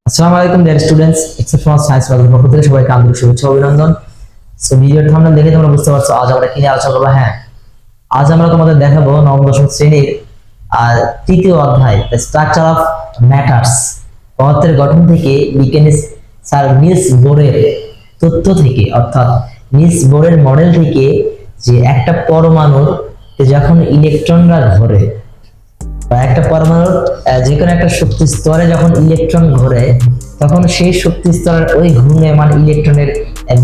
আসসালামু আলাইকুম dear students, exceptional science ক্লাসের পক্ষ থেকে সবাইকে আন্তরিক শুভেচ্ছা ও অভিনন্দন। সো ভিডিওর থাম্বনেল দেখে তোমরা বুঝতে পারছো আজ আমরা কি নিয়ে আলোচনা করবো। হ্যাঁ, আজ আমরা তোমাদের দেখাবো নবম দশম শ্রেণীর তৃতীয় অধ্যায় স্ট্রাকচার অফ ম্যাটারস, পদার্থের গঠন থেকে বিজ্ঞানী স্যার নিলস বোরের তথ্য থেকে, অর্থাৎ নিলস বোরের মডেল থেকে, যে একটা পরমাণুর যখন ইলেকট্রনরা ঘোরে বা একটা পরমাণুর যে কোনো একটা শক্তি স্তরে যখন ইলেকট্রন ঘোরে, তখন সেই শক্তি স্তরের ওই ঘূর্ণায়মান ইলেকট্রনের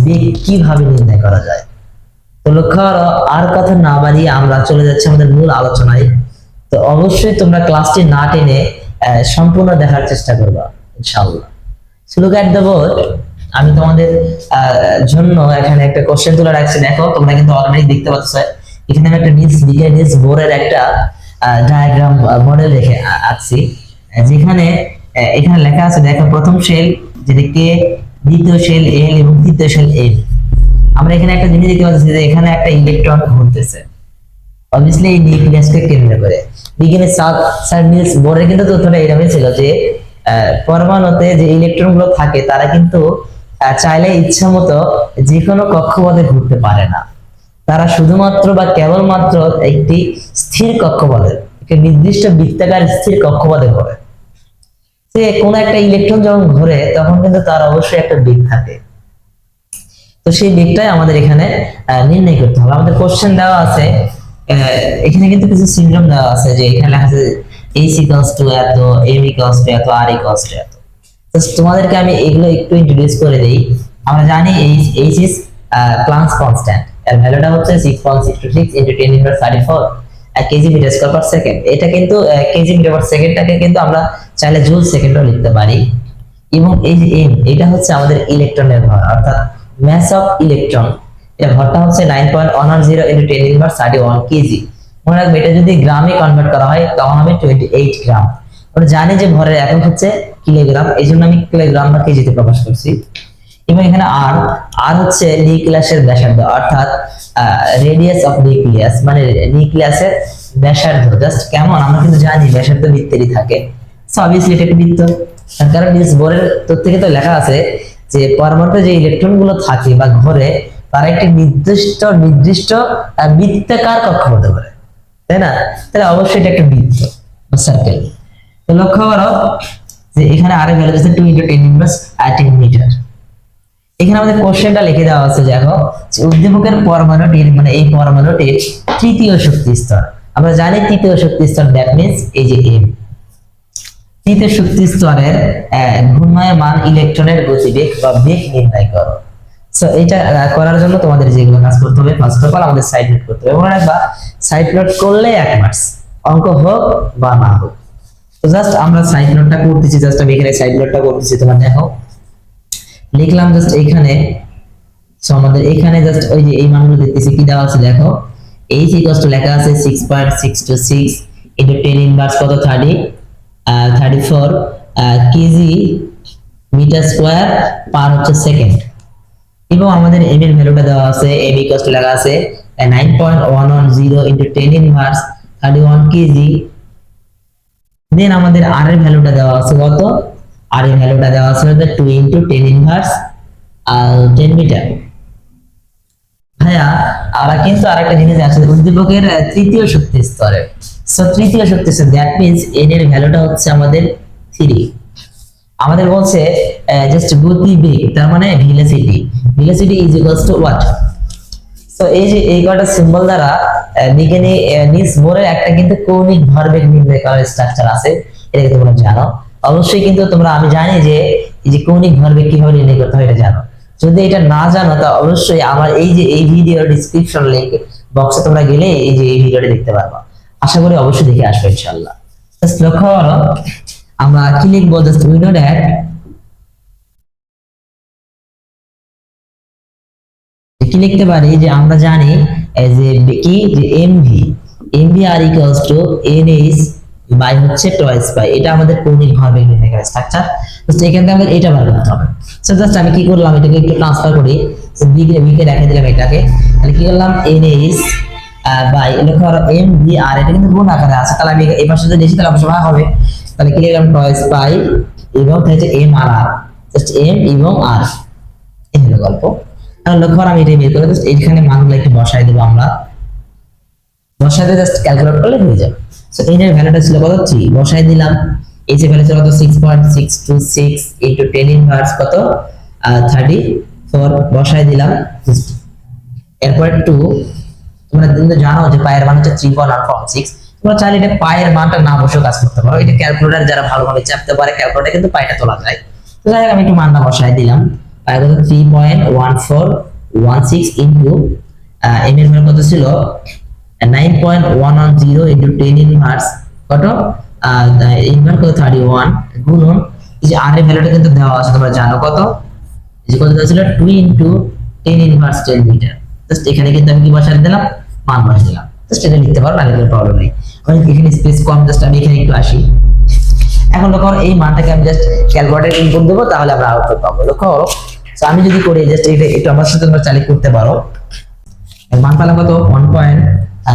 বেগ কিভাবে নির্ণয় করা যায়। তো লক্ষ্য করো, আর কথা না বাড়িয়ে আমরা চলে যাচ্ছি আমাদের মূল আলোচনায়। তো অবশ্যই তোমরা ক্লাসটি না টেনে সম্পূর্ণ দেখার চেষ্টা করবা ইনশাআল্লাহ। So look at the board. আমি তোমাদের জন্য এখানে একটা কোশ্চেন তুলে রাখছি, দেখো তোমরা কিন্তু অলরেডি দেখতে পাচ্ছ এখানে আমি একটা নিলস বোরের একটা ডায়াগ্রাম মডেল রেখে আছি, যেখানে এখানে লেখা আছে, দেখো প্রথম শেল যেটা কে, দ্বিতীয় শেল এল এবং তৃতীয় শেল এল। আমরা এখানে একটা জিনিস দেখতে পাচ্ছি যে এখানে একটা ইলেকট্রন ঘুরতেছে, অবভিয়াসলি এই নিউক্লিয়াসকে কেন্দ্র করে। বিজ্ঞানী স্যার নিলস বোরের কিন্তু তথ্যটা এরকমই ছিল যে পরমাণুতে যে ইলেকট্রন গুলো থাকে তারা কিন্তু চাইলে ইচ্ছা মতো যে কোনো কক্ষপথে ঘুরতে পারে না, তারা শুধুমাত্র বা কেবলমাত্র একটি স্থির কক্ষপথে, একটি নির্দিষ্ট বৃত্তাকার স্থির কক্ষপথে ঘোরে। যে কোনো একটা ইলেকট্রন যখন ঘোরে তখন কিন্তু তার অবশ্যই একটা বেগ থাকে। তো সেই বেগটাই আমাদের এখানে নির্ণয় করতে হবে। আমাদের কোশ্চেন দেওয়া আছে, এখানে কিন্তু কিছু সিনড্রোম দেওয়া আছে, যে এখানে লেখা আছে h equals to এত, m equals to এত, r equals to এত। তো তোমাদেরকে আমি এগুলো একটু ইন্ট্রোডিউস করে দেই। আমরা জানি h ইজ প্লাঙ্কস কনস্ট্যান্ট, এর ভ্যালুটা হচ্ছে 6.626 × 10⁻34 kg metre square per second. এটা কিন্তু কেজি মিটার পার সেকেন্ডটাকে কিন্তু আমরা চাইলে জুল সেকেন্ডও লিখতে পারি। এবং এই যে m, এটা হচ্ছে আমাদের ইলেকট্রনের ভর, অর্থাৎ মাস অফ ইলেকট্রন। এর ভরটা হচ্ছে 9.110 × 10⁻31 কেজি। মনে রাখবে, এটা যদি গ্রামে কনভার্ট করা হয় তখন হবে 28 গ্রাম। আমরা জানি যে ভরের একক হচ্ছে কিলোগ্রাম, এই জন্য আমি কিলোগ্রাম বা কেজিতে প্রকাশ করছি। এবং এখানে আর হচ্ছে নিউক্লিয়াসের ব্যাসার্ধ, অর্থাৎ রেডিয়াস অফ নিউক্লিয়াস, মানে নিউক্লিয়াসের ব্যাসার্ধ। জাস্ট কেমন, আমরা কিন্তু জানি ব্যাসার্ধ বৃত্তেরই থাকে। সো অবভিয়াসলি এটা একটা বৃত্ত, তার কারণ নিলস বোরের তথ্য কিন্তু লেখা আছে যে পরমাণুতে যে ইলেকট্রন গুলো থাকে বা ঘোরে তারা একটি নির্দিষ্ট বৃত্তাকার কক্ষপথে ঘোরে, তাই না? তাহলে অবশ্যই এটা একটা বৃত্ত বা সার্কেল। তো লক্ষ্য করো যে এখানে আর এর ভ্যালু হচ্ছে 2 × 10⁻18 মিটার। এখানে আমাদের কোশ্চেনটা লিখে দেওয়া আছে, দেখো যে উদ্দীপকের পরমাণুটির, মানে এই পরমাণুটির তৃতীয় শক্তি স্তর। আমরা জানি তৃতীয় শক্তি স্তর, দ্যাট মিন্স এই যে m, তৃতীয় শক্তি স্তরের ঘূর্ণায়মান ইলেকট্রনের গতিবেগ বা বেগ নির্ণয় করো। সো এটা করার জন্য তোমাদের যেগুলো কাজ করতে হবে, ফার্স্ট অফ অল আমাদের সাইড নোট করতে হবে। মনে রাখবা, সাইড নোট করলে 1 মার্কস, অঙ্ক হোক বা না হোক। তো জাস্ট আমরা সাইড নোটটা করতেছি, জাস্ট আমি এখানে সাইড নোটটা করতেছি, তোমরা দেখো লিখলাম জাস্ট এইখানে। সো আমাদের এখানে জাস্ট ওই যে এই মানগুলো দেখতেছি কি দেওয়া আছে, দেখো h ইকুয়ালস টু লেখা আছে 6.626 × 10⁻, কত 34 কেজি মিটার স্কয়ার পার হচ্ছে সেকেন্ড। এবং আমাদের m এর ভ্যালুটা দেওয়া আছে, m ইকুয়ালস টু লেখা আছে 9.110 × 10⁻31 কেজি। দেন আমাদের r এর ভ্যালুটা দেওয়া আছে কত, r এর ভ্যালুটা দেওয়া আছে 2 × 10⁻10 মিটার। ভাইয়া আমরা কিন্তু আরেকটা জিনিস আছে, উদ্দীপকের তৃতীয় শক্তি স্তরে। সো তৃতীয় শক্তি স্তর, দ্যাট মিন্স n এর ভ্যালুটা হচ্ছে আমাদের 3। আমাদের বলছে জাস্ট গতিবেগ, তার মানে velocity is equals to what. So এই যে এই কয়টা সিম্বল দ্বারা বিজ্ঞানী নিলস বোরের একটা কিন্তু কৌণিক ভরবেগ নির্ণয় করার স্ট্রাকচার আছে, এটা তোমরা জানো অবশ্যই। কিন্তু তোমরা, আমি জানি যে এই যে কৌণিক ভরবেগ কিভাবে নির্ণয় করতে হয় এটা জানো। যদি এটা না জানো তা অবশ্যই আমার এই যে এই ভিডিওর ডেসক্রিপশন লিংক বক্সে তোমরা গেলে এই যে এই ভিডিওটা দেখতে পারবা। আশা করি অবশ্যই দেখে আসবে ইনশাআল্লাহ। জাস্ট লক্ষ্য করো আমরা কি লিখবো, জাস্ট উই নো দ্যাট কি লিখতে পারি, যে আমরা জানি যে কি, যে mv r equals to nh by হচ্ছে টয়েস বাই, এটা আমাদের কৌণিক ভরবেগ নির্ণয় করার স্ট্রাকচার। জাস্ট এখান থেকে আমাদের এটা বার করতে হবে। সো জাস্ট আমি কি করলাম, এটাকে একটু ট্রান্সফার করি, বি কে রেখে দিলাম এটাকে, তাহলে কি করলাম nh বাই লক্ষ্য করো mv r, এটা কিন্তু গুণ আকারে আছে, তাহলে আমি এই পাশে যদি লিখি তাহলে অবশ্যই ভাগ হবে। তাহলে কি লিখলাম টয়েস বাই এবং হচ্ছে এম আর আর, জাস্ট এম এবং আর, এই হলো গল্প। এখন লক্ষ্য করো আমি এটা বের করে জাস্ট এইখানে মানগুলো একটু বসাই দেবো আমরা, বসাই দিয়ে জাস্ট ক্যালকুলেট করলে হয়ে যাবে। সো এটার ভ্যালুটা ছিল কত 3, বসাই দিলাম। এই যে ভ্যালু ছিল কত 6.626 ইনটু 10 ইনভার্স কত 34 বসাই দিলাম। এরপর 2, তোমরা কিন্তু জানো যে পায়ের মান হচ্ছে 3.146। তোমরা চাইলে এটা পায়ের মানটা না বসেও কাজ করতে পারো, এটা ক্যালকুলেটর যারা ভালোভাবে চাপতে পারে ক্যালকুলেটরে কিন্তু পায়টা তোলা যায়। তো যাই হোক আমি একটু মানটা বসাই দিলাম। পায় কত 3.1416 ইনটু এম এর মান কত ছিল 9.110 ইনটু 10 ইনভার্স কত ইনভার্স কত 31 গুণন এই যে আর এর ভ্যালুটা কিন্তু দেওয়া আছে তোমরা জানো কত, এই যে কত দেওয়া ছিল 2 ইনটু 10 ইনভার্স 10 মিটার। জাস্ট এখানে কিন্তু আমি কি বসাই দিলাম, মান বসাই দিলাম। জাস্ট এটা লিখতে পারো, না লিখলে প্রবলেম নেই। আমি এখানে স্পেস কম, জাস্ট আমি এখানে একটু আসি। এখন লক্ষ্য করো এই মানটাকে আমি জাস্ট ক্যালকুলেটরে ইনপুট দেবো, তাহলে আমরা আউটপুট পাবো। লক্ষ্য করো সো আমি যদি করি জাস্ট এটা একটু আমার সাথে তোমরা চালিয়ে করতে পারো। মান পেলাম কত 1 পয়েন্ট,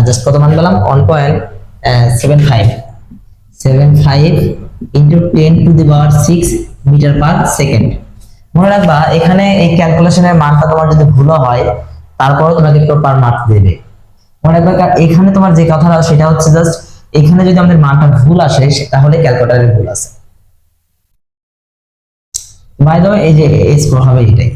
জাস্ট কত মান পেলাম 1.75 into 10 to the power 6 metre per second. মনে রাখবা এখানে এই ক্যালকুলেশনের মানটা তোমার যদি ভুল হয় তারপরে তোমাকে প্রপার মার্ক দেবে। মনে রাখবা এখানে তোমার যে কথাটা সেটা হচ্ছে জাস্ট এখানে যদি আমাদের মানটা ভুল আসে তাহলে ক্যালকুলেটরে ভুল আছে। বাই দ্য ওয়ে এই যে স্কোর হবে এটাই।